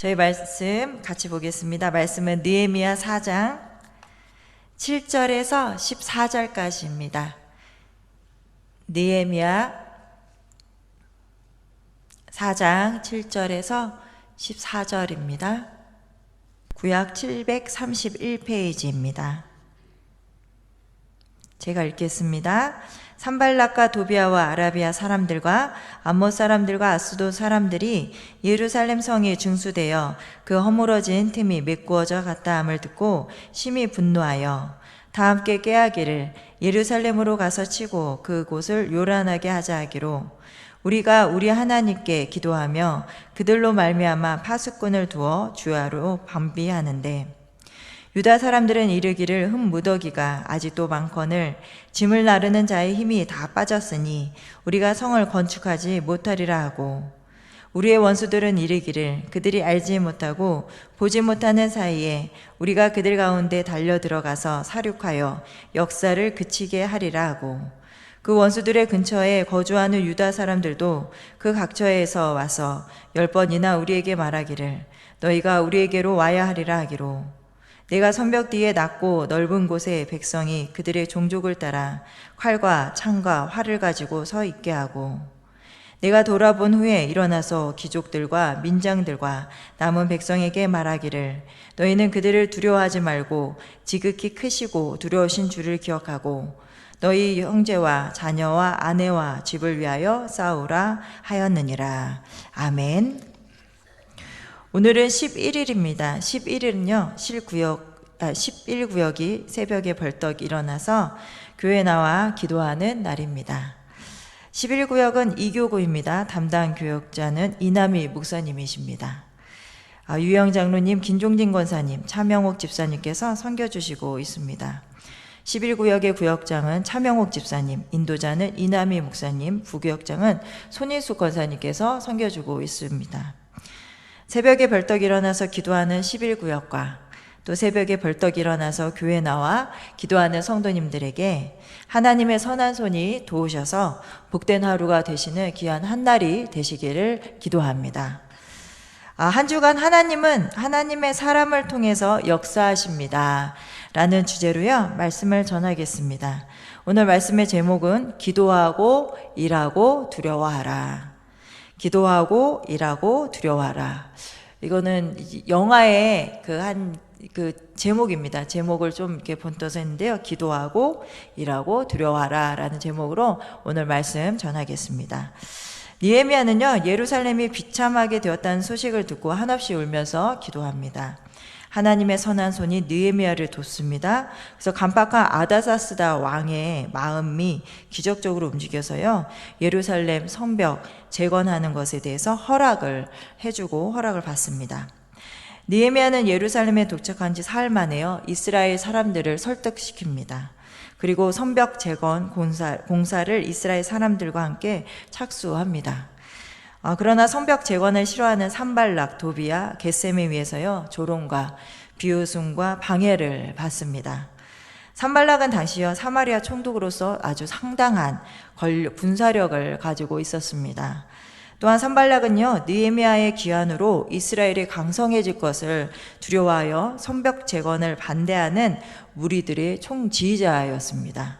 저희 말씀 같이 보겠습니다. 말씀은 느헤미야 4장 7절에서 14절까지입니다. 느헤미야 4장 7절에서 14절입니다. 구약 731페이지입니다. 제가 읽겠습니다. 산발락과 도비아와 아라비아 사람들과 암몬 사람들과 아스돗 사람들이 예루살렘 성에 중수되어 그 허물어진 틈이 메꾸어져 갔다 함을 듣고 심히 분노하여 다 함께 깨하기를 예루살렘으로 가서 치고 그곳을 요란하게 하자 하기로 우리가 우리 하나님께 기도하며 그들로 말미암아 파수꾼을 두어 주야로 반비하는데 유다 사람들은 이르기를 흙무더기가 아직도 많거늘 짐을 나르는 자의 힘이 다 빠졌으니 우리가 성을 건축하지 못하리라 하고 우리의 원수들은 이르기를 그들이 알지 못하고 보지 못하는 사이에 우리가 그들 가운데 달려 들어가서 사륙하여 역사를 그치게 하리라 하고 그 원수들의 근처에 거주하는 유다 사람들도 그 각처에서 와서 10번이나 우리에게 말하기를 너희가 우리에게로 와야 하리라 하기로 내가 성벽 뒤에 낮고 넓은 곳에 백성이 그들의 종족을 따라 칼과 창과 활을 가지고 서 있게 하고 내가 돌아본 후에 일어나서 귀족들과 민장들과 남은 백성에게 말하기를 너희는 그들을 두려워하지 말고 지극히 크시고 두려우신 주를 기억하고 너희 형제와 자녀와 아내와 집을 위하여 싸우라 하였느니라. 아멘. 오늘은 11일입니다. 11일은요, 11구역이 새벽에 벌떡 일어나서 교회 나와 기도하는 날입니다. 11구역은 이교구입니다. 담당 교역자는 이남희 목사님이십니다. 유영 장로님, 김종진 권사님, 차명옥 집사님께서 섬겨주시고 있습니다. 11구역의 구역장은 차명옥 집사님, 인도자는 이남희 목사님, 부구역장은 손인숙 권사님께서 섬겨주고 있습니다. 새벽에 벌떡 일어나서 기도하는 11구역과 또 새벽에 벌떡 일어나서 교회 나와 기도하는 성도님들에게 하나님의 선한 손이 도우셔서 복된 하루가 되시는 귀한 한날이 되시기를 기도합니다. 한 주간 하나님은 하나님의 사람을 통해서 역사하십니다. 라는 주제로요, 말씀을 전하겠습니다. 오늘 말씀의 제목은 기도하고 일하고 두려워하라. 기도하고 일하고 두려워하라. 이거는 영화의 그 제목입니다. 제목을 좀 이렇게 번떠서 했는데요. 기도하고 일하고 두려워하라 라는 제목으로 오늘 말씀 전하겠습니다. 느헤미야는요, 예루살렘이 비참하게 되었다는 소식을 듣고 한없이 울면서 기도합니다. 하나님의 선한 손이 느헤미야를 돕습니다. 그래서 간박한 아다사스다 왕의 마음이 기적적으로 움직여서요, 예루살렘 성벽 재건하는 것에 대해서 허락을 받습니다. 느헤미야는 예루살렘에 도착한 지 사흘 만에요, 이스라엘 사람들을 설득시킵니다. 그리고 성벽 재건 공사를 이스라엘 사람들과 함께 착수합니다. 그러나 성벽 재건을 싫어하는 산발락, 도비아, 겟셈에 위해서요, 조롱과 비웃음과 방해를 받습니다. 산발락은 당시요, 사마리아 총독으로서 아주 상당한 군사력을 가지고 있었습니다. 또한 산발락은요, 느헤미야의 귀환으로 이스라엘이 강성해질 것을 두려워하여 성벽 재건을 반대하는 무리들의 총지휘자였습니다.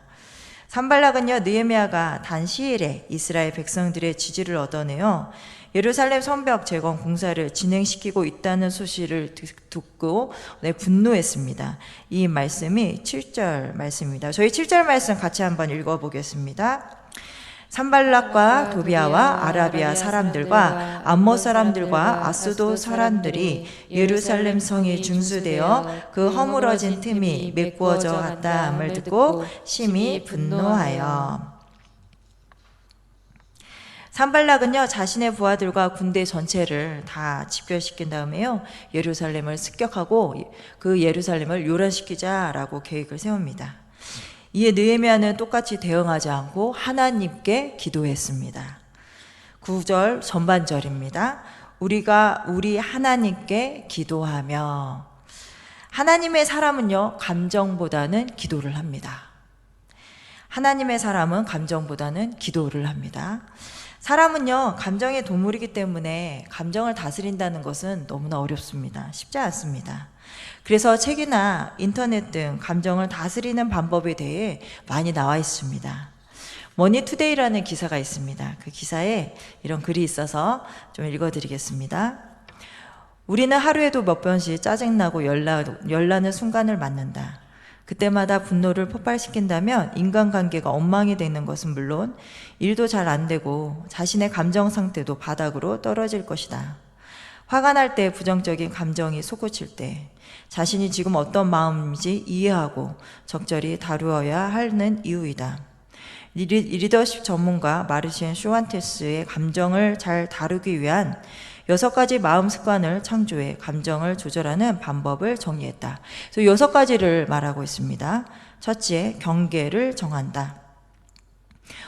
산발락은요, 느헤미야가 단 시일에 이스라엘 백성들의 지지를 얻어내어 예루살렘 성벽 재건 공사를 진행시키고 있다는 소식을 듣고 분노했습니다. 이 말씀이 7절 말씀입니다. 저희 7절 말씀 같이 한번 읽어보겠습니다. 산발락과 도비아와 아라비아 사람들과 암몬 사람들과 아스돗 사람들이 예루살렘 성이 중수되어 그 허물어진 틈이 메꾸어져 갔다 함을 듣고 심히 분노하여. 산발락은요, 자신의 부하들과 군대 전체를 다 집결시킨 다음에요, 예루살렘을 습격하고 그 예루살렘을 요란시키자라고 계획을 세웁니다. 이에 느헤미야는 똑같이 대응하지 않고 하나님께 기도했습니다. 9절 전반절입니다. 우리가 우리 하나님께 기도하며. 하나님의 사람은요, 감정보다는 기도를 합니다. 하나님의 사람은 감정보다는 기도를 합니다. 사람은요, 감정의 동물이기 때문에 감정을 다스린다는 것은 너무나 어렵습니다. 쉽지 않습니다. 그래서 책이나 인터넷 등 감정을 다스리는 방법에 대해 많이 나와 있습니다. 머니투데이라는 기사가 있습니다. 그 기사에 이런 글이 있어서 좀 읽어드리겠습니다. 우리는 하루에도 몇 번씩 짜증나고 열나는 순간을 맞는다. 그때마다 분노를 폭발시킨다면 인간관계가 엉망이 되는 것은 물론 일도 잘 안 되고 자신의 감정 상태도 바닥으로 떨어질 것이다. 화가 날 때, 부정적인 감정이 솟구칠 때 자신이 지금 어떤 마음인지 이해하고 적절히 다루어야 하는 이유이다. 리더십 전문가 마르시엔 쇼안테스의 감정을 잘 다루기 위한 6가지 마음 습관을 창조해 감정을 조절하는 방법을 정리했다. 그래서 6가지를 말하고 있습니다. 첫째, 경계를 정한다.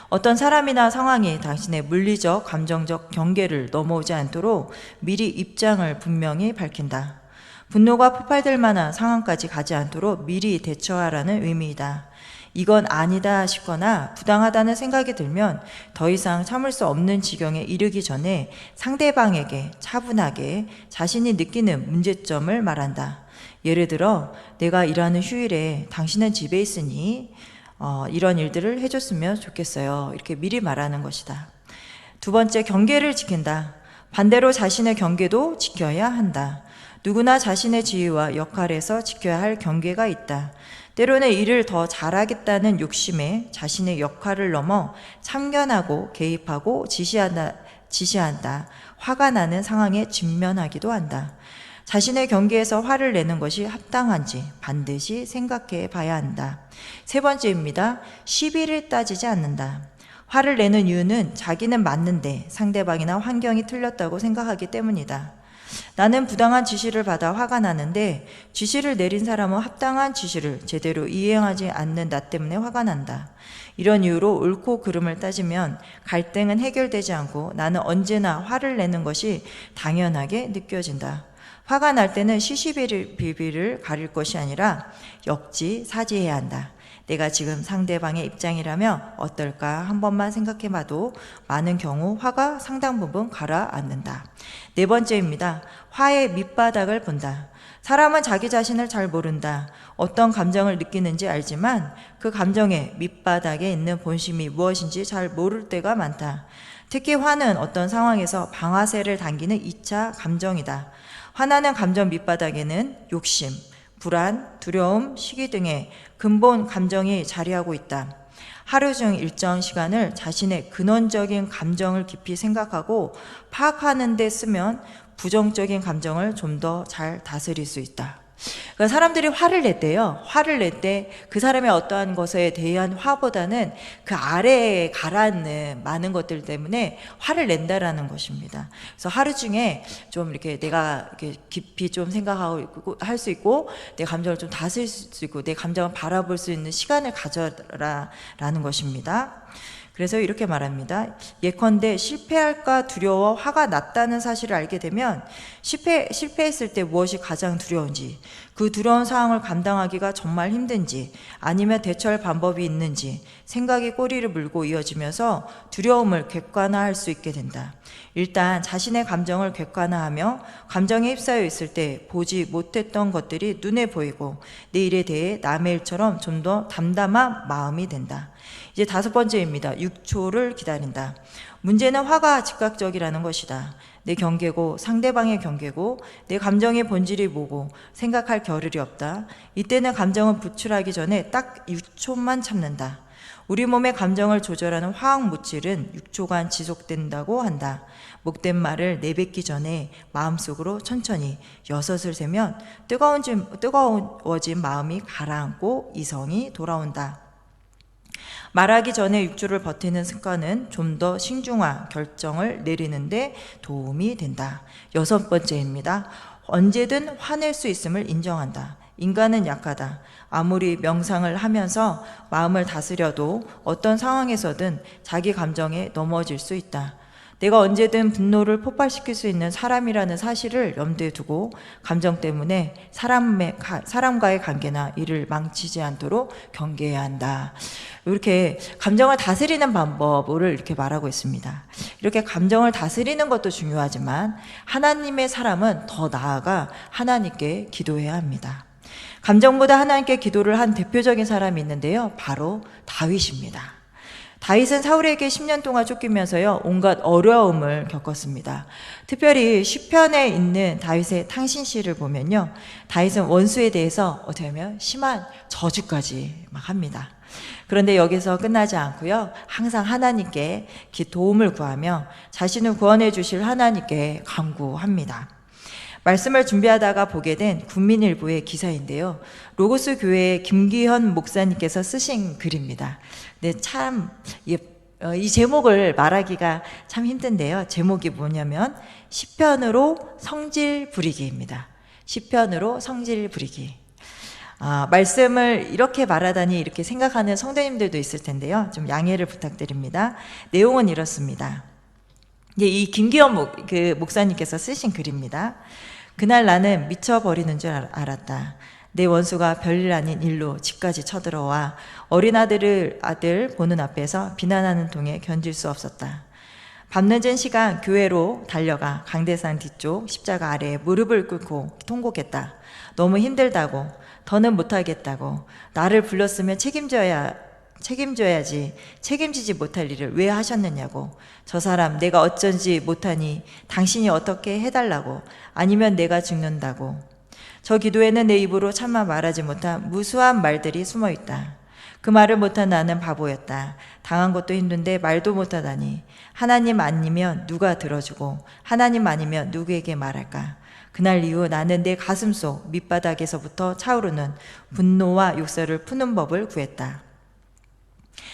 어떤 사람이나 상황이 당신의 물리적, 감정적 경계를 넘어오지 않도록 미리 입장을 분명히 밝힌다. 분노가 폭발될 만한 상황까지 가지 않도록 미리 대처하라는 의미이다. 이건 아니다 싶거나 부당하다는 생각이 들면 더 이상 참을 수 없는 지경에 이르기 전에 상대방에게 차분하게 자신이 느끼는 문제점을 말한다. 예를 들어, 내가 일하는 휴일에 당신은 집에 있으니 이런 일들을 해줬으면 좋겠어요. 이렇게 미리 말하는 것이다. 두 번째, 경계를 지킨다. 반대로 자신의 경계도 지켜야 한다. 누구나 자신의 지위와 역할에서 지켜야 할 경계가 있다. 때로는 일을 더 잘하겠다는 욕심에 자신의 역할을 넘어 참견하고 개입하고 지시한다. 화가 나는 상황에 직면하기도 한다. 자신의 경계에서 화를 내는 것이 합당한지 반드시 생각해 봐야 한다. 세 번째입니다. 시비를 따지지 않는다. 화를 내는 이유는 자기는 맞는데 상대방이나 환경이 틀렸다고 생각하기 때문이다. 나는 부당한 지시를 받아 화가 나는데 지시를 내린 사람은 합당한 지시를 제대로 이행하지 않는 나 때문에 화가 난다. 이런 이유로 옳고 그름을 따지면 갈등은 해결되지 않고 나는 언제나 화를 내는 것이 당연하게 느껴진다. 화가 날 때는 시시비비를 가릴 것이 아니라 역지사지해야 한다. 내가 지금 상대방의 입장이라면 어떨까 한 번만 생각해봐도 많은 경우 화가 상당 부분 가라앉는다. 네 번째입니다. 화의 밑바닥을 본다. 사람은 자기 자신을 잘 모른다. 어떤 감정을 느끼는지 알지만 그 감정의 밑바닥에 있는 본심이 무엇인지 잘 모를 때가 많다. 특히 화는 어떤 상황에서 방아쇠를 당기는 2차 감정이다. 화나는 감정 밑바닥에는 욕심, 불안, 두려움, 시기 등의 근본 감정이 자리하고 있다. 하루 중 일정 시간을 자신의 근원적인 감정을 깊이 생각하고 파악하는 데 쓰면 부정적인 감정을 좀 더 잘 다스릴 수 있다. 그러니까 사람들이 화를 냈대요. 화를 낼 때 그 사람의 어떠한 것에 대한 화보다는 그 아래에 가라앉는 많은 것들 때문에 화를 낸다라는 것입니다. 그래서 하루 중에 좀 이렇게 내가 이렇게 깊이 좀 생각하고 할 수 있고 내 감정을 좀 다스릴 수 있고 내 감정을 바라볼 수 있는 시간을 가져라라는 것입니다. 그래서 이렇게 말합니다. 예컨대 실패할까 두려워 화가 났다는 사실을 알게 되면 실패했을 때 무엇이 가장 두려운지, 그 두려운 상황을 감당하기가 정말 힘든지, 아니면 대처할 방법이 있는지 생각이 꼬리를 물고 이어지면서 두려움을 객관화할 수 있게 된다. 일단 자신의 감정을 객관화하며 감정에 휩싸여 있을 때 보지 못했던 것들이 눈에 보이고 내 일에 대해 남의 일처럼 좀 더 담담한 마음이 된다. 이제 5번째입니다. 6초를 기다린다. 문제는 화가 즉각적이라는 것이다. 내 경계고 상대방의 경계고 내 감정의 본질이 뭐고 생각할 겨를이 없다. 이때는 감정을 분출하기 전에 딱 6초만 참는다. 우리 몸의 감정을 조절하는 화학 물질은 6초간 지속된다고 한다. 목된 말을 내뱉기 전에 마음속으로 천천히 6을 세면 뜨거워진 마음이 가라앉고 이성이 돌아온다. 말하기 전에 6초를 버티는 습관은 좀 더 신중한 결정을 내리는데 도움이 된다. 6번째입니다. 언제든 화낼 수 있음을 인정한다. 인간은 약하다. 아무리 명상을 하면서 마음을 다스려도 어떤 상황에서든 자기 감정에 넘어질 수 있다. 내가 언제든 분노를 폭발시킬 수 있는 사람이라는 사실을 염두에 두고 감정 때문에 사람과의 관계나 일을 망치지 않도록 경계해야 한다. 이렇게 감정을 다스리는 방법을 이렇게 말하고 있습니다. 이렇게 감정을 다스리는 것도 중요하지만 하나님의 사람은 더 나아가 하나님께 기도해야 합니다. 감정보다 하나님께 기도를 한 대표적인 사람이 있는데요. 바로 다윗입니다. 다윗은 사울에게 10년 동안 쫓기면서요, 온갖 어려움을 겪었습니다. 특별히 시편에 있는 다윗의 탕신시를 보면요, 다윗은 원수에 대해서 어떻게 하면 심한 저주까지 막 합니다. 그런데 여기서 끝나지 않고요, 항상 하나님께 도움을 구하며 자신을 구원해 주실 하나님께 간구합니다. 말씀을 준비하다가 보게 된 국민일보의 기사인데요, 로고스 교회의 김기현 목사님께서 쓰신 글입니다. 근데 참 이 제목을 말하기가 참 힘든데요, 제목이 뭐냐면 시편으로 성질 부리기입니다. 시편으로 성질 부리기. 말씀을 이렇게 말하다니 이렇게 생각하는 성도님들도 있을 텐데요, 좀 양해를 부탁드립니다. 내용은 이렇습니다. 이 김기현 목사님께서 쓰신 글입니다. 그날 나는 미쳐버리는 줄 알았다. 내 원수가 별일 아닌 일로 집까지 쳐들어와 어린 아들 보는 앞에서 비난하는 통에 견딜 수 없었다. 밤늦은 시간 교회로 달려가 강대상 뒤쪽 십자가 아래에 무릎을 꿇고 통곡했다. 너무 힘들다고, 더는 못하겠다고, 나를 불렀으면 책임져야지, 책임지지 못할 일을 왜 하셨느냐고, 저 사람 내가 어쩐지 못하니 당신이 어떻게 해달라고, 아니면 내가 죽는다고. 저 기도에는 내 입으로 차마 말하지 못한 무수한 말들이 숨어있다. 그 말을 못한 나는 바보였다. 당한 것도 힘든데 말도 못하다니. 하나님 아니면 누가 들어주고 하나님 아니면 누구에게 말할까. 그날 이후 나는 내 가슴속 밑바닥에서부터 차오르는 분노와 욕설을 푸는 법을 구했다.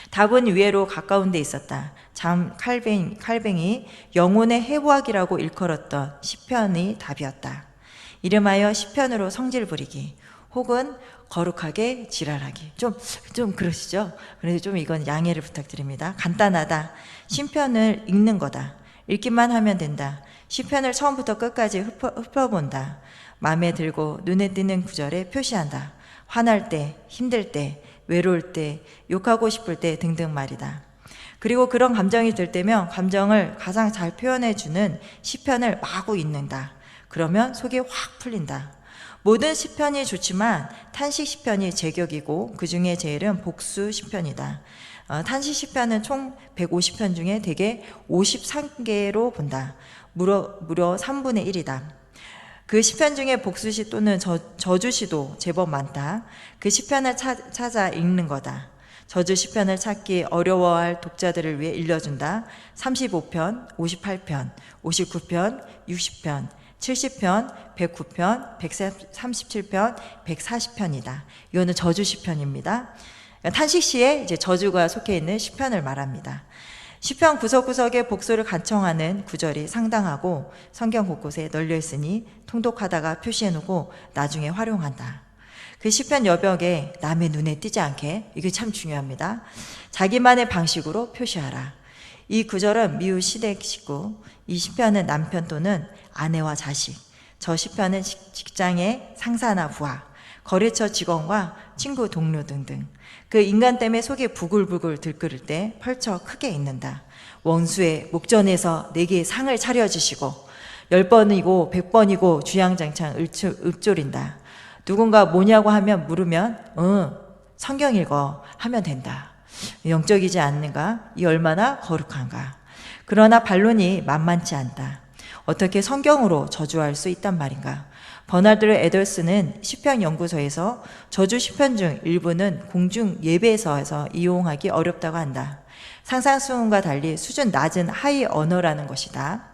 답은 위에로 가까운 데 있었다. 참 칼뱅이 영혼의 해부학이라고 일컬었던 시편의 답이었다. 이름하여 시편으로 성질 부리기, 혹은 거룩하게 지랄하기. 좀 그러시죠? 그래서 좀 이건 양해를 부탁드립니다. 간단하다. 시편을 읽는 거다. 읽기만 하면 된다. 시편을 처음부터 끝까지 흡어본다. 마음에 들고 눈에 띄는 구절에 표시한다. 화날 때, 힘들 때, 외로울 때, 욕하고 싶을 때 등등 말이다. 그리고 그런 감정이 들 때면 감정을 가장 잘 표현해주는 시편을 마구 읽는다. 그러면 속이 확 풀린다. 모든 시편이 좋지만 탄식 시편이 제격이고 그 중에 제일은 복수 시편이다. 탄식 시편은 총 150편 중에 대개 53개로 본다. 무려 3분의 1이다. 그 시편 중에 복수시 또는 저주시도 제법 많다. 그 시편을 찾아 읽는 거다. 저주 시편을 찾기 어려워할 독자들을 위해 읽려준다. 35편, 58편, 59편, 60편, 70편, 109편, 137편, 140편이다. 이거는 저주 시편입니다. 탄식시에 이제 저주가 속해 있는 시편을 말합니다. 시편 구석구석에 복수를 간청하는 구절이 상당하고 성경 곳곳에 널려 있으니 통독하다가 표시해놓고 나중에 활용한다. 그 시편 여벽에 남의 눈에 띄지 않게, 이게 참 중요합니다. 자기만의 방식으로 표시하라. 이 구절은 미우 시댁 식구, 이 시편은 남편 또는 아내와 자식, 저 시편은 직장의 상사나 부하, 거래처 직원과 친구, 동료 등등. 그 인간 때문에 속이 부글부글 들끓을 때 펼쳐 크게 읽는다. 원수의 목전에서 내게 상을 차려주시고 10번이고 100번이고 주양장창 읊조린다. 누군가 뭐냐고 하면 물으면 성경 읽어 하면 된다. 영적이지 않는가? 이 얼마나 거룩한가? 그러나 반론이 만만치 않다. 어떻게 성경으로 저주할 수 있단 말인가? 버나드 에덜스는 시편 연구소에서 저주 시편 중 일부는 공중 예배서에서 이용하기 어렵다고 한다. 상상 수준과 달리 수준 낮은 하이 언어라는 것이다.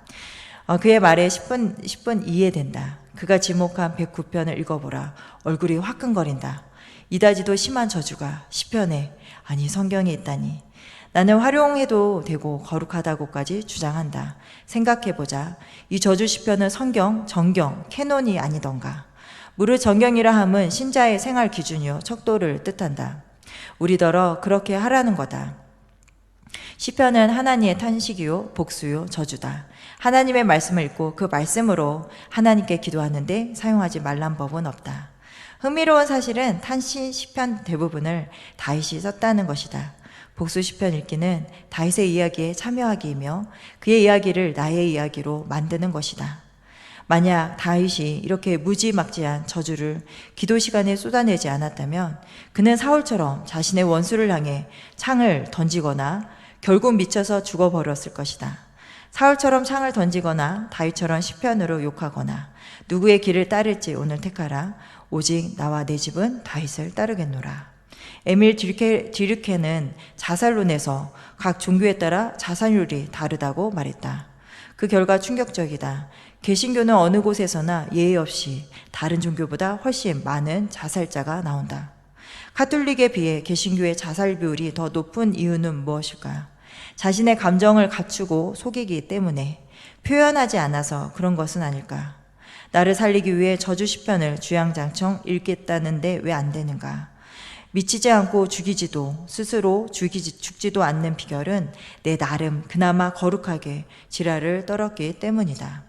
그의 말에 10분 이해된다. 그가 지목한 109편을 읽어보라. 얼굴이 화끈거린다. 이다지도 심한 저주가 시편에, 아니 성경에 있다니. 나는 활용해도 되고 거룩하다고까지 주장한다. 생각해보자. 이 저주 시편은 성경, 정경, 캐논이 아니던가. 무릇 정경이라 함은 신자의 생활 기준이요 척도를 뜻한다. 우리더러 그렇게 하라는 거다. 시편은 하나님의 탄식이요 복수요 저주다. 하나님의 말씀을 읽고 그 말씀으로 하나님께 기도하는데 사용하지 말란 법은 없다. 흥미로운 사실은 탄식 시편 대부분을 다윗이 썼다는 것이다. 복수 시편 읽기는 다윗의 이야기에 참여하기이며 그의 이야기를 나의 이야기로 만드는 것이다. 만약 다윗이 이렇게 무지막지한 저주를 기도 시간에 쏟아내지 않았다면 그는 사울처럼 자신의 원수를 향해 창을 던지거나 결국 미쳐서 죽어버렸을 것이다. 사울처럼 창을 던지거나 다윗처럼 시편으로 욕하거나 누구의 길을 따를지 오늘 택하라. 오직 나와 내 집은 다윗을 따르겠노라. 에밀 뒤르케는 자살론에서 각 종교에 따라 자살률이 다르다고 말했다. 그 결과 충격적이다. 개신교는 어느 곳에서나 예의 없이 다른 종교보다 훨씬 많은 자살자가 나온다. 가톨릭에 비해 개신교의 자살 비율이 더 높은 이유는 무엇일까요? 자신의 감정을 갖추고 속이기 때문에, 표현하지 않아서 그런 것은 아닐까? 나를 살리기 위해 저주 시편을 주양장청 읽겠다는데 왜 안 되는가? 미치지 않고 죽이지도 스스로 죽지도 않는 비결은 내 나름 그나마 거룩하게 지랄을 떨었기 때문이다.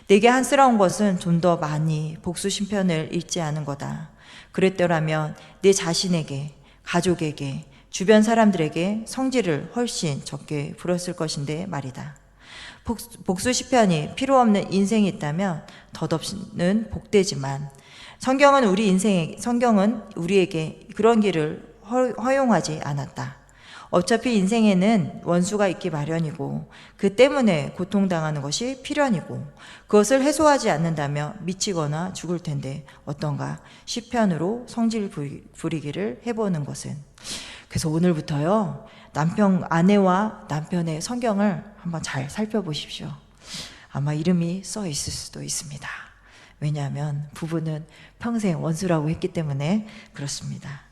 내게 한스러운 것은 좀 더 많이 복수 시편을 읽지 않은 거다. 그랬더라면 내 자신에게, 가족에게, 주변 사람들에게 성질을 훨씬 적게 부렸을 것인데 말이다. 복수 시편이 필요 없는 인생이 있다면 덧없이는 복되지만 성경은 우리에게 그런 길을 허용하지 않았다. 어차피 인생에는 원수가 있기 마련이고 그 때문에 고통당하는 것이 필연이고 그것을 해소하지 않는다면 미치거나 죽을 텐데 어떤가 시편으로 성질 부리기를 해보는 것은. 그래서 오늘부터요, 아내와 남편의 성경을 한번 잘 살펴보십시오. 아마 이름이 써 있을 수도 있습니다. 왜냐하면 부부는 평생 원수라고 했기 때문에 그렇습니다.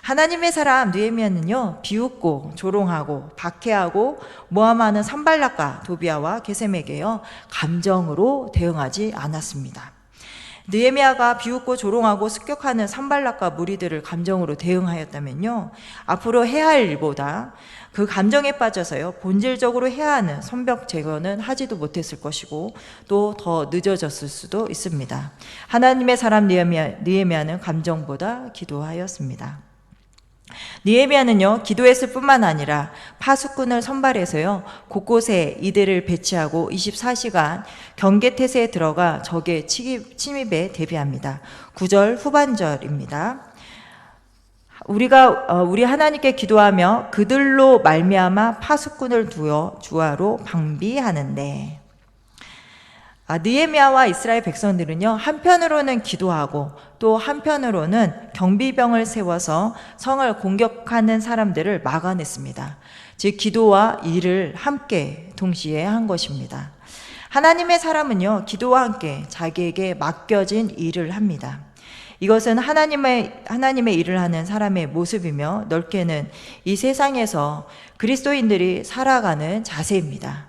하나님의 사람 느헤미야는요, 비웃고 조롱하고 박해하고 모함하는 산발락과 도비아와 게셈에게요 감정으로 대응하지 않았습니다. 느헤미야가 비웃고 조롱하고 습격하는 산발락과 무리들을 감정으로 대응하였다면요, 앞으로 해야 할 일보다 그 감정에 빠져서요 본질적으로 해야 하는 성벽 제거는 하지도 못했을 것이고 또 더 늦어졌을 수도 있습니다. 하나님의 사람 느헤미야는 감정보다 기도하였습니다. 느헤미야는요 기도했을 뿐만 아니라 파수꾼을 선발해서요 곳곳에 이들을 배치하고 24시간 경계태세에 들어가 적의 침입에 대비합니다. 9절 후반절입니다. 우리 하나님께 기도하며 그들로 말미암아 파수꾼을 두어 주하로 방비하는데, 느헤미야와 이스라엘 백성들은요 한편으로는 기도하고 또 한편으로는 경비병을 세워서 성을 공격하는 사람들을 막아냈습니다. 즉 기도와 일을 함께 동시에 한 것입니다. 하나님의 사람은요 기도와 함께 자기에게 맡겨진 일을 합니다. 이것은 하나님의 일을 하는 사람의 모습이며 넓게는 이 세상에서 그리스도인들이 살아가는 자세입니다.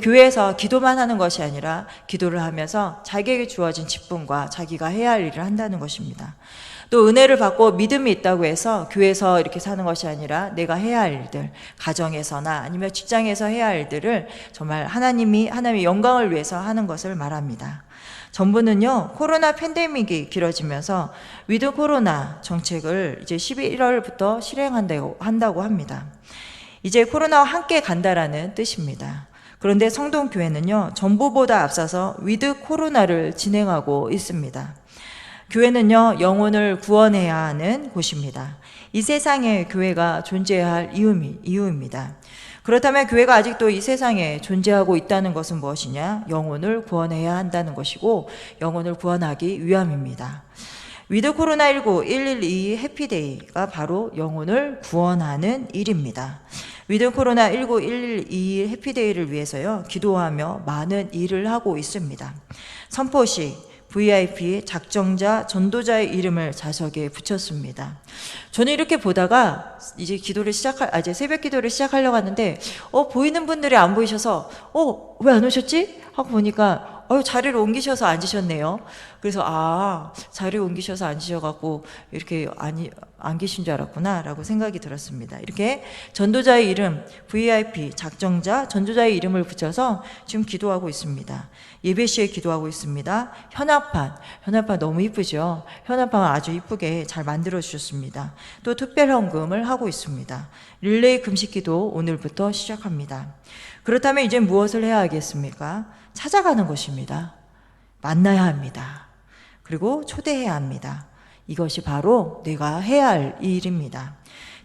교회에서 기도만 하는 것이 아니라 기도를 하면서 자기에게 주어진 직분과 자기가 해야 할 일을 한다는 것입니다. 또 은혜를 받고 믿음이 있다고 해서 교회에서 이렇게 사는 것이 아니라 내가 해야 할 일들, 가정에서나 아니면 직장에서 해야 할 일들을 정말 하나님의 영광을 위해서 하는 것을 말합니다. 정부는요 코로나 팬데믹이 길어지면서 위드 코로나 정책을 이제 11월부터 실행한다고 합니다. 이제 코로나와 함께 간다라는 뜻입니다. 그런데 성동교회는요 전부보다 앞서서 위드 코로나를 진행하고 있습니다. 교회는요 영혼을 구원해야 하는 곳입니다. 이 세상에 교회가 존재해야 할 이유입니다. 그렇다면 교회가 아직도 이 세상에 존재하고 있다는 것은 무엇이냐? 영혼을 구원해야 한다는 것이고 영혼을 구원하기 위함입니다. 위드 코로나19 112 해피데이가 바로 영혼을 구원하는 일입니다. 위드 코로나19 112 해피데이를 위해서요 기도하며 많은 일을 하고 있습니다. 선포식, VIP, 작정자, 전도자의 이름을 자석에 붙였습니다. 저는 이렇게 보다가 이제 이제 새벽 기도를 시작하려고 하는데, 보이는 분들이 안 보이셔서, 왜 안 오셨지? 하고 보니까, 자리를 옮기셔서 앉으셨네요. 그래서 자리를 옮기셔서 앉으셔갖고 이렇게 안 계신 줄 알았구나 라고 생각이 들었습니다. 이렇게 전도자의 이름, VIP, 작정자, 전도자의 이름을 붙여서 지금 기도하고 있습니다. 예배 시에 기도하고 있습니다. 현황판 너무 이쁘죠? 현황판을 아주 이쁘게 잘 만들어 주셨습니다. 또 특별헌금을 하고 있습니다. 릴레이 금식기도 오늘부터 시작합니다. 그렇다면 이제 무엇을 해야 하겠습니까? 찾아가는 것입니다. 만나야 합니다. 그리고 초대해야 합니다. 이것이 바로 내가 해야 할 일입니다.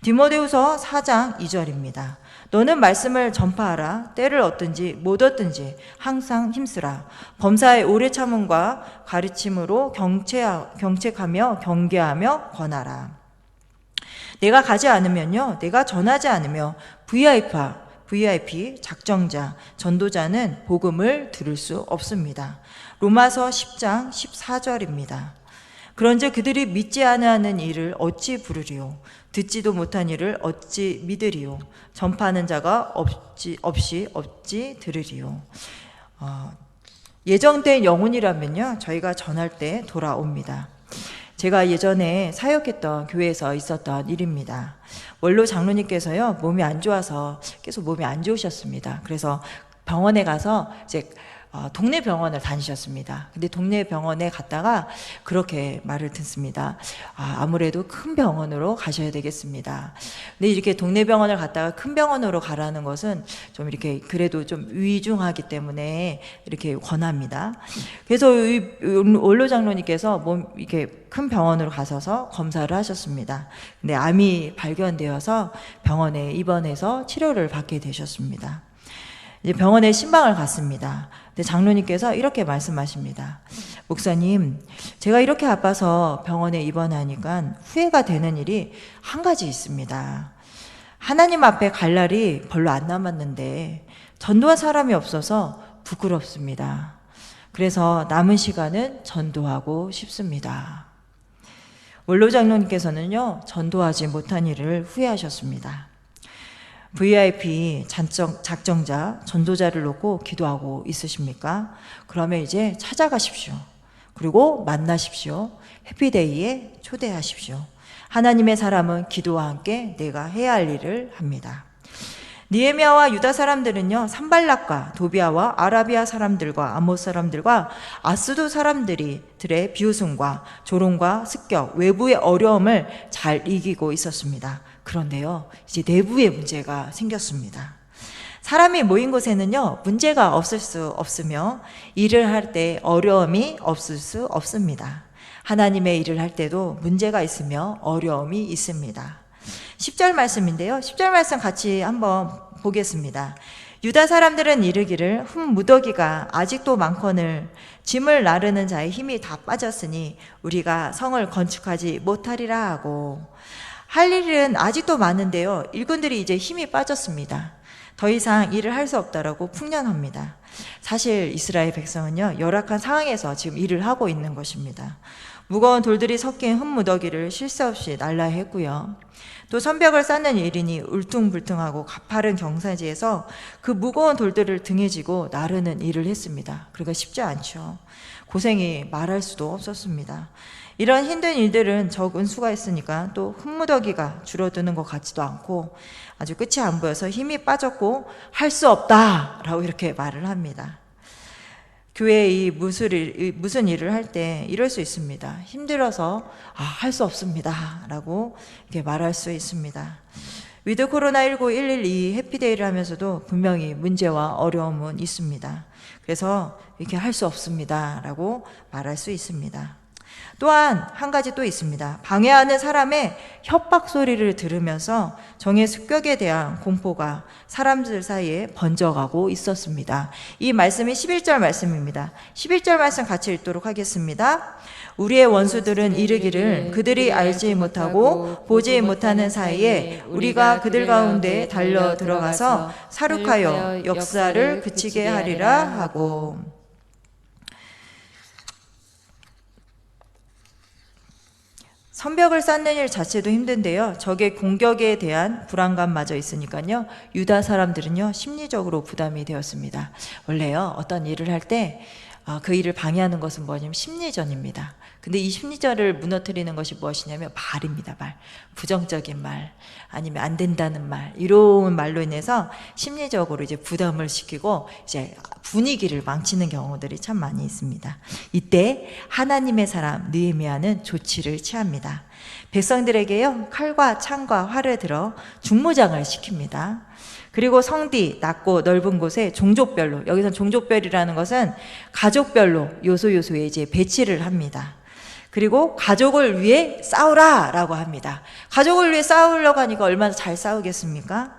디모데후서 4장 2절입니다. 너는 말씀을 전파하라. 때를 얻든지 못 얻든지 항상 힘쓰라. 범사의 오래 참음과 가르침으로 경책하며 경계하며 권하라. 내가 가지 않으면요, 내가 전하지 않으며 VIP, 작정자, 전도자는 복음을 들을 수 없습니다. 로마서 10장 14절입니다. 그런즉 그들이 믿지 아니하는 일을 어찌 부르리요? 듣지도 못한 일을 어찌 믿으리요? 전파하는 자가 없이 들으리요? 예정된 영혼이라면요, 저희가 전할 때 돌아옵니다. 제가 예전에 사역했던 교회에서 있었던 일입니다. 원로 장로님께서요, 몸이 안 좋아서 계속 몸이 안 좋으셨습니다. 그래서 병원에 가서 이제 동네 병원을 다니셨습니다. 근데 동네 병원에 갔다가 그렇게 말을 듣습니다. 아무래도 큰 병원으로 가셔야 되겠습니다. 근데 이렇게 동네 병원을 갔다가 큰 병원으로 가라는 것은 좀 이렇게 그래도 좀 위중하기 때문에 이렇게 권합니다. 그래서 원로 장로님께서 이렇게 큰 병원으로 가셔서 검사를 하셨습니다. 근데 암이 발견되어서 병원에 입원해서 치료를 받게 되셨습니다. 이제 병원에 신방을 갔습니다. 근데 장로님께서 이렇게 말씀하십니다. 목사님, 제가 이렇게 아파서 병원에 입원하니까 후회가 되는 일이 한 가지 있습니다. 하나님 앞에 갈 날이 별로 안 남았는데 전도할 사람이 없어서 부끄럽습니다. 그래서 남은 시간은 전도하고 싶습니다. 원로 장로님께서는요, 전도하지 못한 일을 후회하셨습니다. VIP, 작정자, 전도자를 놓고 기도하고 있으십니까? 그러면 이제 찾아가십시오. 그리고 만나십시오. 해피데이에 초대하십시오. 하나님의 사람은 기도와 함께 내가 해야 할 일을 합니다. 느헤미야와 유다 사람들은요, 산발락과 도비아와 아라비아 사람들과 암몬 사람들과 아스도 사람들의 비웃음과 조롱과 습격, 외부의 어려움을 잘 이기고 있었습니다. 그런데요, 이제 내부의 문제가 생겼습니다. 사람이 모인 곳에는요, 문제가 없을 수 없으며 일을 할 때 어려움이 없을 수 없습니다. 하나님의 일을 할 때도 문제가 있으며 어려움이 있습니다. 10절 말씀인데요, 10절 말씀 같이 한번 보겠습니다. 유다 사람들은 이르기를 무더기가 아직도 많거늘 짐을 나르는 자의 힘이 다 빠졌으니 우리가 성을 건축하지 못하리라 하고, 할 일은 아직도 많은데요, 일꾼들이 이제 힘이 빠졌습니다. 더 이상 일을 할 수 없다라고 풍년합니다. 사실 이스라엘 백성은요, 열악한 상황에서 지금 일을 하고 있는 것입니다. 무거운 돌들이 섞인 흙무더기를 쉴 새 없이 날라야 했고요. 또 선벽을 쌓는 일인이 울퉁불퉁하고 가파른 경사지에서 그 무거운 돌들을 등에 지고 나르는 일을 했습니다. 그러니까 쉽지 않죠. 고생이 말할 수도 없었습니다. 이런 힘든 일들은 적은 수가 있으니까 또 흙무더기가 줄어드는 것 같지도 않고 아주 끝이 안 보여서 힘이 빠졌고 할 수 없다라고 이렇게 말을 합니다. 교회의 무슨 일을 할 때 이럴 수 있습니다. 힘들어서 할 수 없습니다 라고 이렇게 말할 수 있습니다. 위드 코로나19 112 해피데이를 하면서도 분명히 문제와 어려움은 있습니다. 그래서 이렇게 할 수 없습니다 라고 말할 수 있습니다. 또한 한 가지 또 있습니다. 방해하는 사람의 협박 소리를 들으면서 정의 습격에 대한 공포가 사람들 사이에 번져가고 있었습니다. 이 말씀이 11절 말씀입니다. 11절 말씀 같이 읽도록 하겠습니다. 우리의 원수들은 이르기를 그들이 알지 못하고 보지 못하는 사이에 우리가 그들 가운데 달려 들어가서 사륙하여 역사를 그치게 하리라 하고. 성벽을 쌓는 일 자체도 힘든데요, 적의 공격에 대한 불안감마저 있으니까요, 유다 사람들은요 심리적으로 부담이 되었습니다. 원래요, 어떤 일을 할 때 그 일을 방해하는 것은 뭐냐면 심리전입니다. 근데 이 심리전을 무너뜨리는 것이 무엇이냐면 말입니다. 말. 부정적인 말, 아니면 안 된다는 말, 이런 말로 인해서 심리적으로 이제 부담을 시키고 이제 분위기를 망치는 경우들이 참 많이 있습니다. 이때 하나님의 사람 느헤미야는 조치를 취합니다. 백성들에게요, 칼과 창과 활을 들어 중무장을 시킵니다. 그리고 성뒤 낮고 넓은 곳에 종족별로, 여기서 종족별이라는 것은 가족별로 요소에 이제 배치를 합니다. 그리고 가족을 위해 싸우라 라고 합니다. 가족을 위해 싸우려고 하니까 얼마나 잘 싸우겠습니까?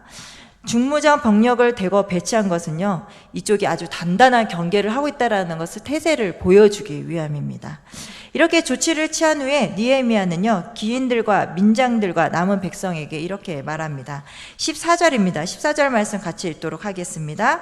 중무장 병력을 대거 배치한 것은요, 이쪽이 아주 단단한 경계를 하고 있다는 것을 태세를 보여주기 위함입니다. 이렇게 조치를 취한 후에 느헤미야는요, 기인들과 민장들과 남은 백성에게 이렇게 말합니다. 14절입니다. 14절 말씀 같이 읽도록 하겠습니다.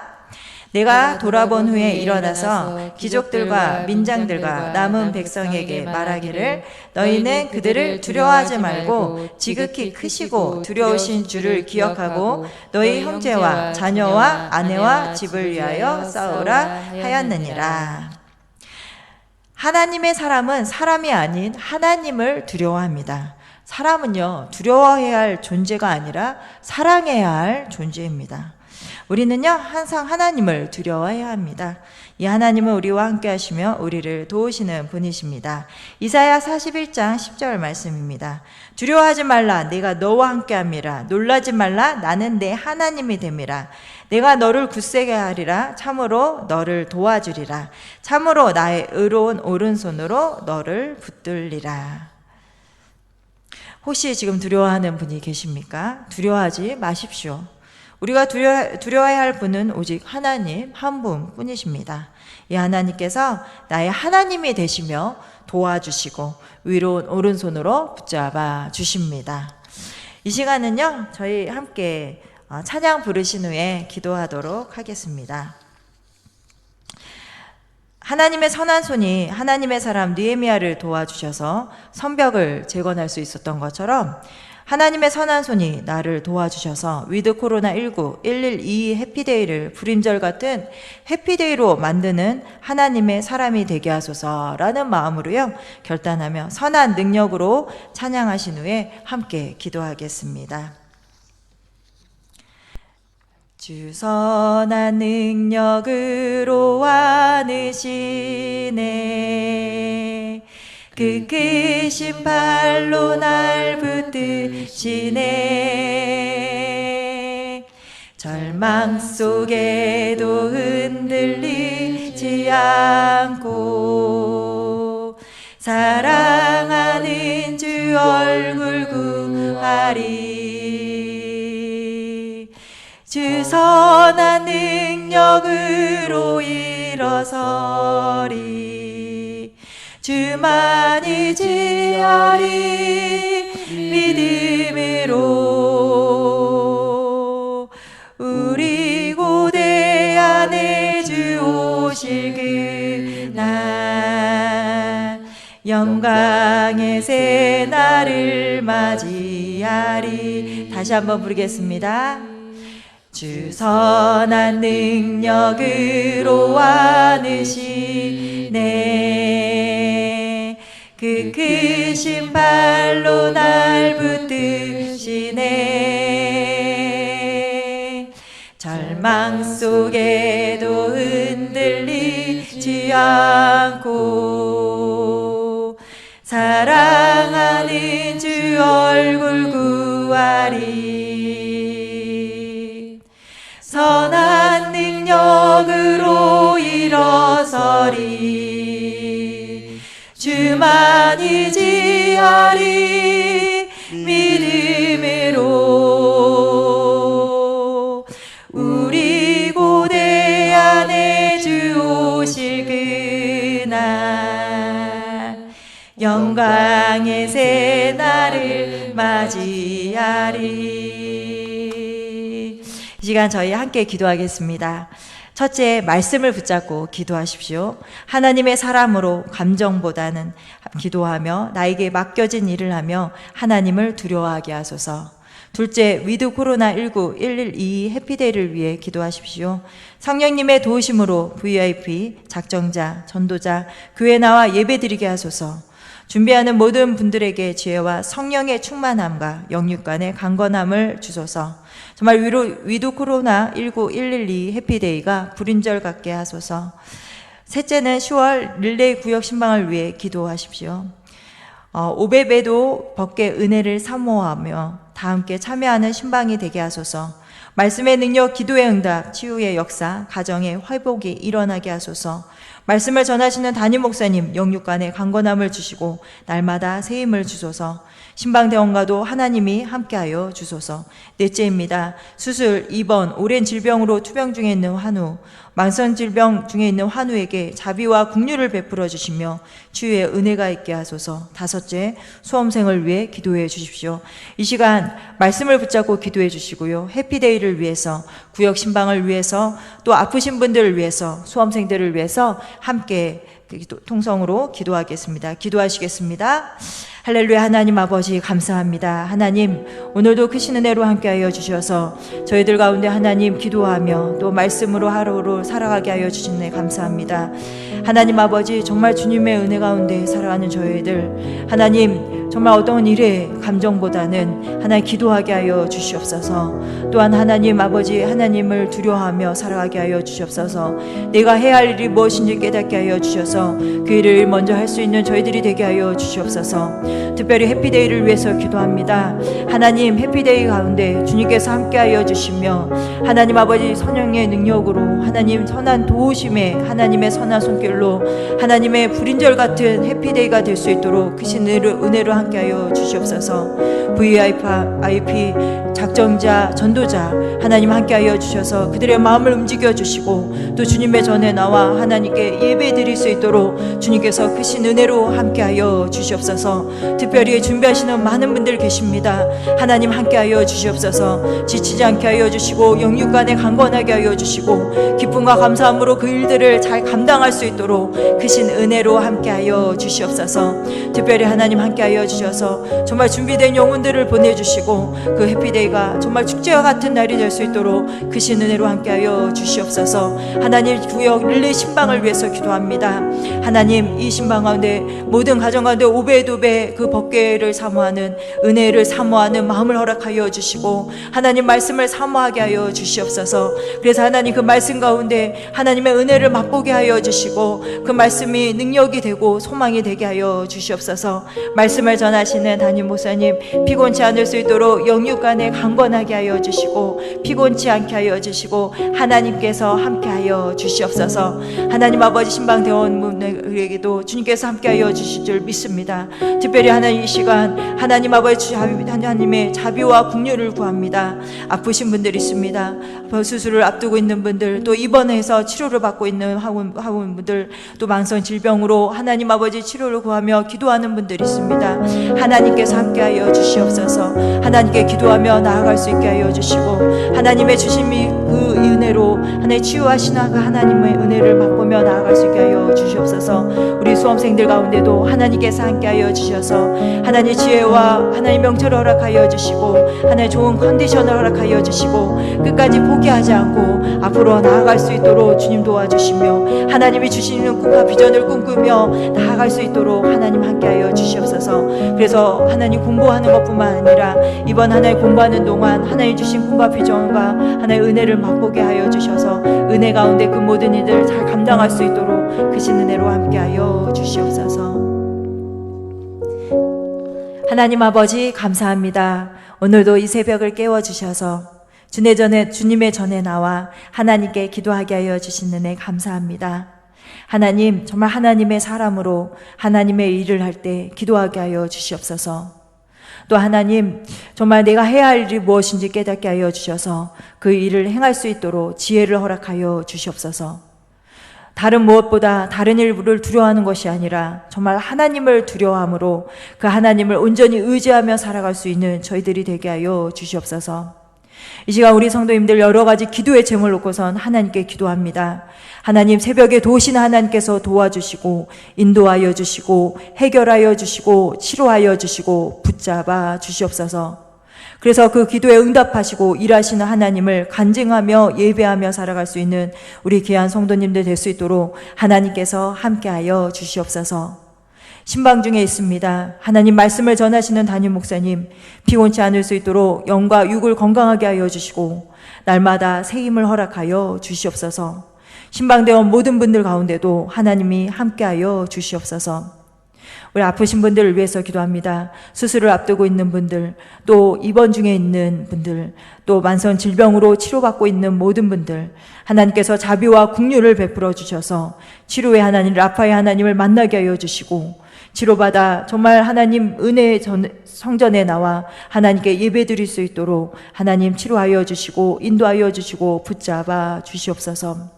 내가 돌아본 후에 일어나서 귀족들과 민장들과 남은 백성에게 말하기를 너희는 그들을 두려워하지 말고 지극히 크시고 두려우신 주를 기억하고 너희 형제와 자녀와 아내와 집을 위하여 싸우라 하였느니라. 하나님의 사람은 사람이 아닌 하나님을 두려워합니다. 사람은요, 두려워해야 할 존재가 아니라 사랑해야 할 존재입니다. 우리는요, 항상 하나님을 두려워해야 합니다. 이 하나님은 우리와 함께 하시며 우리를 도우시는 분이십니다. 이사야 41장 10절 말씀입니다. 두려워하지 말라, 내가 너와 함께 함이라. 놀라지 말라, 나는 내 하나님이 됨이라. 내가 너를 굳세게 하리라. 참으로 너를 도와주리라. 참으로 나의 의로운 오른손으로 너를 붙들리라. 혹시 지금 두려워하는 분이 계십니까? 두려워하지 마십시오. 우리가 두려워해야 할 분은 오직 하나님 한 분뿐이십니다. 이 하나님께서 나의 하나님이 되시며 도와주시고 위로운 오른손으로 붙잡아 주십니다. 이 시간은요, 저희 함께 찬양 부르신 후에 기도하도록 하겠습니다. 하나님의 선한 손이 하나님의 사람 느헤미야를 도와주셔서 성벽을 재건할 수 있었던 것처럼 하나님의 선한 손이 나를 도와주셔서 위드 코로나19 112 해피데이를 불임절 같은 해피데이로 만드는 하나님의 사람이 되게 하소서라는 마음으로요, 결단하며 선한 능력으로 찬양하신 후에 함께 기도하겠습니다. 주 선한 능력으로 와으시네 그 크신 발로 날 붙드시네 절망 속에도 흔들리지 않고 사랑하는 주 얼굴 구하리 주 선한 능력으로 일어서리 주만 의지하리 믿음으로 우리 고대 안에 주 오실 그날 영광의 새 날을 맞이하리. 다시 한번 부르겠습니다. 주 선한 능력으로 와으시네 그 크신 발로 날 붙드시네 절망 속에도 흔들리지 않고 사랑하는 주 얼굴 구하리 선한 능력으로 일어서리 주만 의지하리 믿음으로 우리 고대 안에 주 오실 그날 영광의 새 날을 맞이하리. 이 시간 저희 함께 기도하겠습니다. 첫째, 말씀을 붙잡고 기도하십시오. 하나님의 사람으로 감정보다는 기도하며 나에게 맡겨진 일을 하며 하나님을 두려워하게 하소서. 둘째, 위드 코로나19 112 해피데이를 위해 기도하십시오. 성령님의 도우심으로 VIP, 작정자, 전도자, 교회 나와 예배드리게 하소서. 준비하는 모든 분들에게 지혜와 성령의 충만함과 영육간의 강건함을 주소서. 정말 위드 코로나19 112 해피데이가 불임절 같게 하소서. 셋째는 10월 릴레이 구역 신방을 위해 기도하십시오. 오베베도 법계 은혜를 사모하며 다 함께 참여하는 신방이 되게 하소서. 말씀의 능력, 기도의 응답, 치유의 역사, 가정의 회복이 일어나게 하소서. 말씀을 전하시는 담임 목사님 영육간의 강건함을 주시고 날마다 새 힘을 주소서. 신방대원과도 하나님이 함께하여 주소서. 넷째입니다. 수술, 입원, 오랜 질병으로 투병 중에 있는 환우, 만성 질병 중에 있는 환우에게 자비와 긍휼을 베풀어 주시며 치유의 은혜가 있게 하소서. 다섯째, 수험생을 위해 기도해 주십시오. 이 시간 말씀을 붙잡고 기도해 주시고요. 해피데이를 위해서, 구역 신방을 위해서, 또 아프신 분들을 위해서, 수험생들을 위해서 함께 통성으로 기도하겠습니다. 기도하시겠습니다. 할렐루야. 하나님 아버지 감사합니다. 하나님 오늘도 크신 은혜로 함께하여 주셔서 저희들 가운데 하나님 기도하며 또 말씀으로 하루를 살아가게 하여 주신 은혜 감사합니다. 하나님 아버지 정말 주님의 은혜 가운데 살아가는 저희들 하나님 정말 어떤 일의 감정보다는 하나님 기도하게 하여 주시옵소서. 또한 하나님 아버지 하나님을 두려워하며 살아가게 하여 주시옵소서. 내가 해야 할 일이 무엇인지 깨닫게 하여 주셔서 그 일을 먼저 할 수 있는 저희들이 되게 하여 주시옵소서. 특별히 해피데이를 위해서 기도합니다. 하나님 해피데이 가운데 주님께서 함께하여 주시며 하나님 아버지 성령의 능력으로 하나님 선한 도우심에 하나님의 선한 손길로 하나님의 불임절 같은 해피데이가 될 수 있도록 크신 은혜로 함께하여 주시옵소서. VIP, 작정자, 전도자 하나님 함께하여 주셔서 그들의 마음을 움직여 주시고 또 주님의 전에 나와 하나님께 예배 드릴 수 있도록 주님께서 크신 은혜로 함께하여 주시옵소서. 특별히 준비하시는 많은 분들 계십니다. 하나님 함께하여 주시옵소서. 지치지 않게 하여 주시고 영육간에 강건하게 하여 주시고 기쁨과 감사함으로 그 일들을 잘 감당할 수 있도록 크신 은혜로 함께하여 주시옵소서. 특별히 하나님 함께하여 주셔서 정말 준비된 영혼들을 보내주시고 그 해피데이가 정말 축제와 같은 날이 될 수 있도록 크신 은혜로 함께하여 주시옵소서. 하나님 구역 릴레이 신방을 위해서 기도합니다. 하나님 이 신방 가운데 모든 가정 가운데 오배도배 그 법궤를 사모하는 은혜를 사모하는 마음을 허락하여 주시고 하나님 말씀을 사모하게 하여 주시옵소서. 그래서 하나님 그 말씀 가운데 하나님의 은혜를 맛보게 하여 주시고 그 말씀이 능력이 되고 소망이 되게 하여 주시옵소서. 말씀을 전하시는 담임 목사님 피곤치 않을 수 있도록 영육간에 강건하게 하여 주시고 피곤치 않게 하여 주시고 하나님께서 함께 하여 주시옵소서. 하나님 아버지 신방 대원분들에게도 주님께서 함께 하여 주실 줄 믿습니다. 특별히 하나님 이 시간 하나님 아버지 하나님의 자비와 긍휼을 구합니다. 아프신 분들 있습니다. 수술을 앞두고 있는 분들, 또 입원해서 치료를 받고 있는 하원분들, 또 만성 질병으로 하나님 아버지 치료를 구하며 기도하는 분들 있습니다. 하나님께서 함께하여 주시옵소서. 하나님께 기도하며 나아갈 수 있게 하여 주시고 하나님의 주심이 그 은혜로 하나님 치유하시나 그 하나님의 은혜를 맛보며 나아갈 수 있게 하여 주시옵소서. 우리 수험생들 가운데도 하나님께서 함께하여 주셔서 하나님 지혜와 하나님 명철을 허락하여 주시고 하나님 좋은 컨디션을 허락하여 주시고 끝까지 포기하지 않고 앞으로 나아갈 수 있도록 주님 도와주시며 하나님이 주시는 꿈과 비전을 꿈꾸며 나아갈 수 있도록 하나님 함께하여 주시옵소서. 그래서 하나님 공부하는 것뿐만 아니라 이번 하나님 공부하는 동안 하나님 주신 꿈과 비전과 하나님 은혜를 맛보게 하여 주셔서 은혜 가운데 그 모든 일들을 잘 감당할 수 있도록 크신 은혜로 함께하여 주시옵소서. 하나님 아버지 감사합니다. 오늘도 이 새벽을 깨워주셔서 주님의 전에 나와 하나님께 기도하게 하여 주신 은혜 감사합니다. 하나님 정말 하나님의 사람으로 하나님의 일을 할 때 기도하게 하여 주시옵소서. 또 하나님 정말 내가 해야 할 일이 무엇인지 깨닫게 하여 주셔서 그 일을 행할 수 있도록 지혜를 허락하여 주시옵소서. 다른 무엇보다 다른 일을 두려워하는 것이 아니라 정말 하나님을 두려워함으로 그 하나님을 온전히 의지하며 살아갈 수 있는 저희들이 되게 하여 주시옵소서. 이 시간 우리 성도님들 여러 가지 기도의 제목을 놓고선 하나님께 기도합니다. 하나님 새벽에 도우시는 하나님께서 도와주시고 인도하여 주시고 해결하여 주시고 치료하여 주시고 붙잡아 주시옵소서. 그래서 그 기도에 응답하시고 일하시는 하나님을 간증하며 예배하며 살아갈 수 있는 우리 귀한 성도님들 될 수 있도록 하나님께서 함께하여 주시옵소서. 신방 중에 있습니다. 하나님 말씀을 전하시는 담임 목사님, 피곤치 않을 수 있도록 영과 육을 건강하게 하여 주시고 날마다 새 힘을 허락하여 주시옵소서. 신방대원 모든 분들 가운데도 하나님이 함께하여 주시옵소서. 우리 아프신 분들을 위해서 기도합니다. 수술을 앞두고 있는 분들, 또 입원 중에 있는 분들, 또 만성 질병으로 치료받고 있는 모든 분들, 하나님께서 자비와 긍휼을 베풀어 주셔서 치료의 하나님, 라파의 하나님을 만나게 하여 주시고 치료받아 정말 하나님 은혜의 성전에 나와 하나님께 예배드릴 수 있도록 하나님 치료하여 주시고 인도하여 주시고 붙잡아 주시옵소서.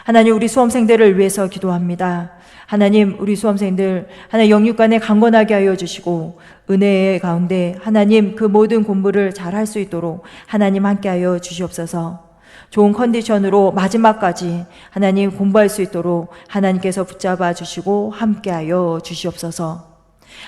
하나님, 우리 수험생들을 위해서 기도합니다. 하나님, 우리 수험생들 하나님 영육간에 강건하게 하여 주시고 은혜의 가운데 하나님 그 모든 공부를 잘 할 수 있도록 하나님 함께하여 주시옵소서. 좋은 컨디션으로 마지막까지 하나님 공부할 수 있도록 하나님께서 붙잡아 주시고 함께하여 주시옵소서.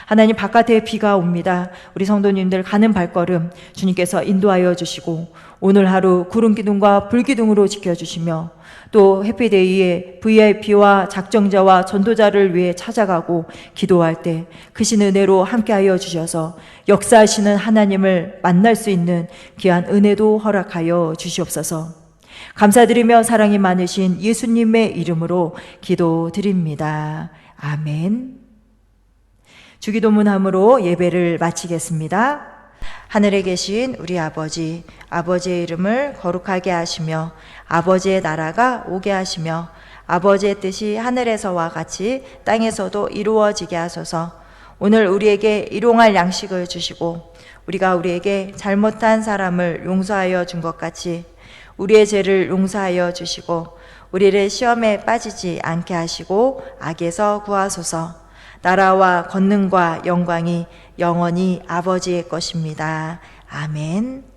하나님, 바깥에 비가 옵니다. 우리 성도님들 가는 발걸음 주님께서 인도하여 주시고 오늘 하루 구름 기둥과 불 기둥으로 지켜주시며 또 해피데이에 VIP와 작정자와 전도자를 위해 찾아가고 기도할 때 크신 은혜로 함께하여 주셔서 역사하시는 하나님을 만날 수 있는 귀한 은혜도 허락하여 주시옵소서. 감사드리며 사랑이 많으신 예수님의 이름으로 기도드립니다. 아멘. 주기도문함으로 예배를 마치겠습니다. 하늘에 계신 우리 아버지, 아버지의 이름을 거룩하게 하시며 아버지의 나라가 오게 하시며 아버지의 뜻이 하늘에서와 같이 땅에서도 이루어지게 하소서. 오늘 우리에게 일용할 양식을 주시고 우리가 우리에게 잘못한 사람을 용서하여 준 것 같이 우리의 죄를 용서하여 주시고 우리를 시험에 빠지지 않게 하시고 악에서 구하소서. 나라와 권능과 영광이 영원히 아버지의 것입니다. 아멘.